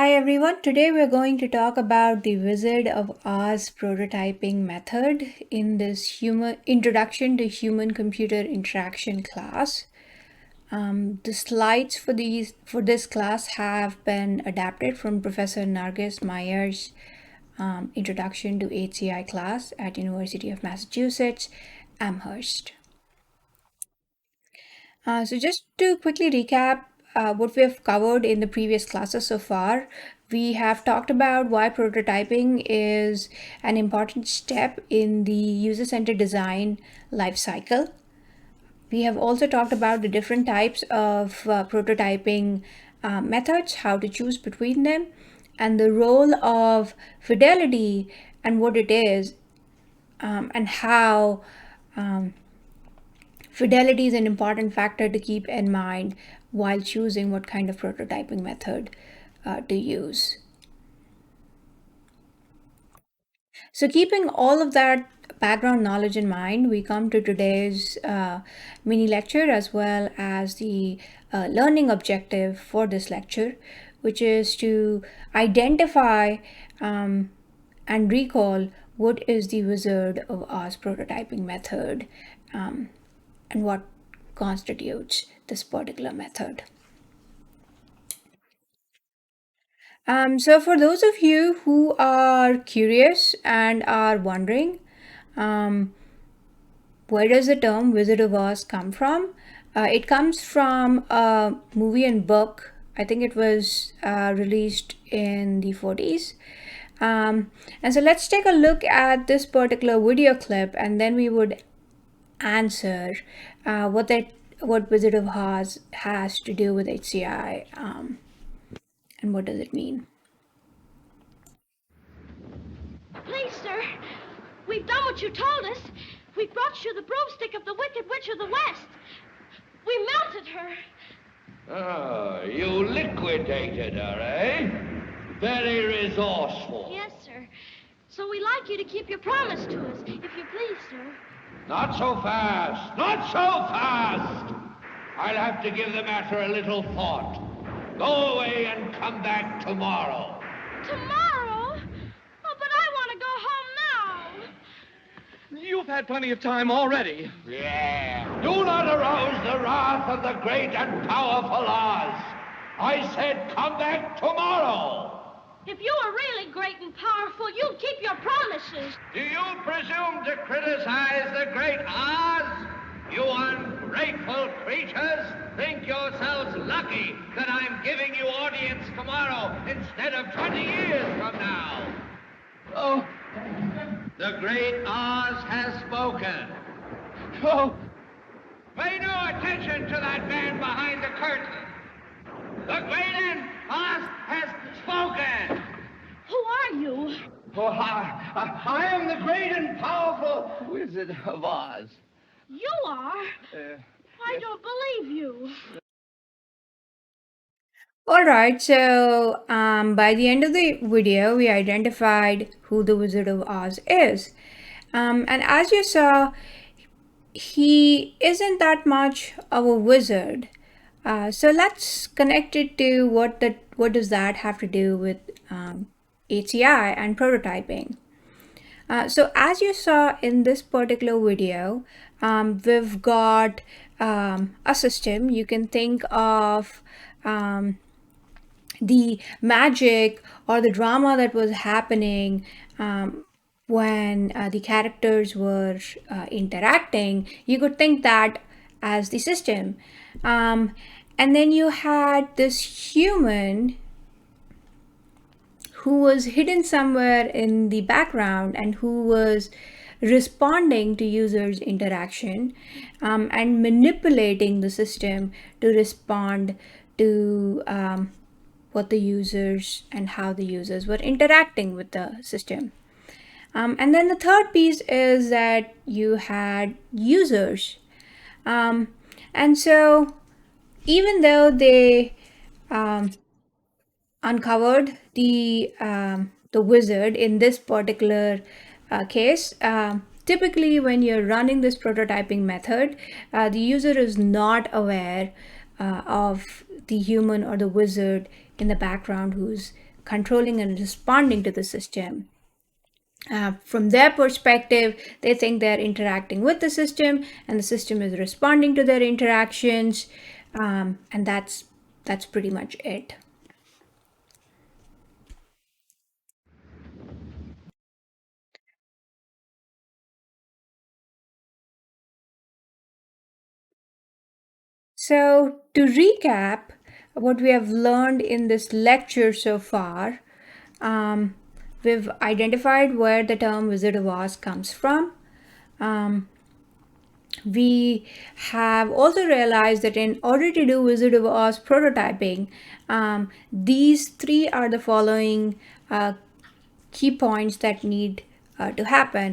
Hi everyone, today we're going to talk about the Wizard of Oz prototyping method in this introduction to human computer interaction class. The slides for this class have been adapted from Professor Nargis Meyer's Introduction to HCI class at University of Massachusetts, Amherst. So just to quickly recap what we have covered in the previous classes so far, we have talked about why prototyping is an important step in the user-centered design lifecycle. We have also talked about the different types of prototyping methods, how to choose between them, and the role of fidelity and what it is, and how fidelity is an important factor to keep in mind while choosing what kind of prototyping method to use. So keeping all of that background knowledge in mind, we come to today's mini lecture as well as the learning objective for this lecture, which is to identify and recall what is the Wizard of Oz prototyping method and what constitutes this particular method. So for those of you who are curious and are wondering, where does the term Wizard of Oz come from? It comes from a movie and book. I think it was released in the 40s. And so let's take a look at this particular video clip and then we would answer what Wizard of Oz has to do with HCI and what does it mean. Please, sir, we've done what you told us. We brought you the broomstick of the Wicked Witch of the West. We melted her. Oh, you liquidated her, eh? Very resourceful. Yes, sir. So we'd like you to keep your promise to us, if you please, sir. Not so fast. Not so fast. I'll have to give the matter a little thought. Go away and come back tomorrow. Tomorrow? Oh, but I want to go home now. You've had plenty of time already. Yeah. Do not arouse the wrath of the great and powerful Oz. I said come back tomorrow. If you were really great and powerful, you'd keep your promises. Do you presume to criticize the great Oz? You ungrateful creatures think yourselves lucky that I'm giving you audience tomorrow instead of 20 years from now. Oh, The great Oz has spoken. oh, Pay no attention to that man behind the curtain. The great Oz has spoken. Who are you? oh, I am the great and powerful Wizard of Oz. You are? I don't believe you. All right, so by the end of the video, we identified who the Wizard of Oz is. And as you saw, he isn't that much of a wizard. So let's connect it to what does that have to do with HCI and prototyping. So as you saw in this particular video, we've got a system. You can think of the magic or the drama that was happening when the characters were interacting. You could think that as the system. And then you had this human who was hidden somewhere in the background and who was responding to users' interaction and manipulating the system to respond to what the users and how the users were interacting with the system. And then the third piece is that you had users. And so even though they uncovered the wizard in this particular case, typically when you're running this prototyping method, the user is not aware of the human or the wizard in the background who's controlling and responding to the system. From their perspective, they think they're interacting with the system and the system is responding to their interactions, and that's pretty much it. So, to recap what we have learned in this lecture so far, we've identified where the term Wizard of Oz comes from. We have also realized that in order to do Wizard of Oz prototyping, these three are the following key points that need to happen.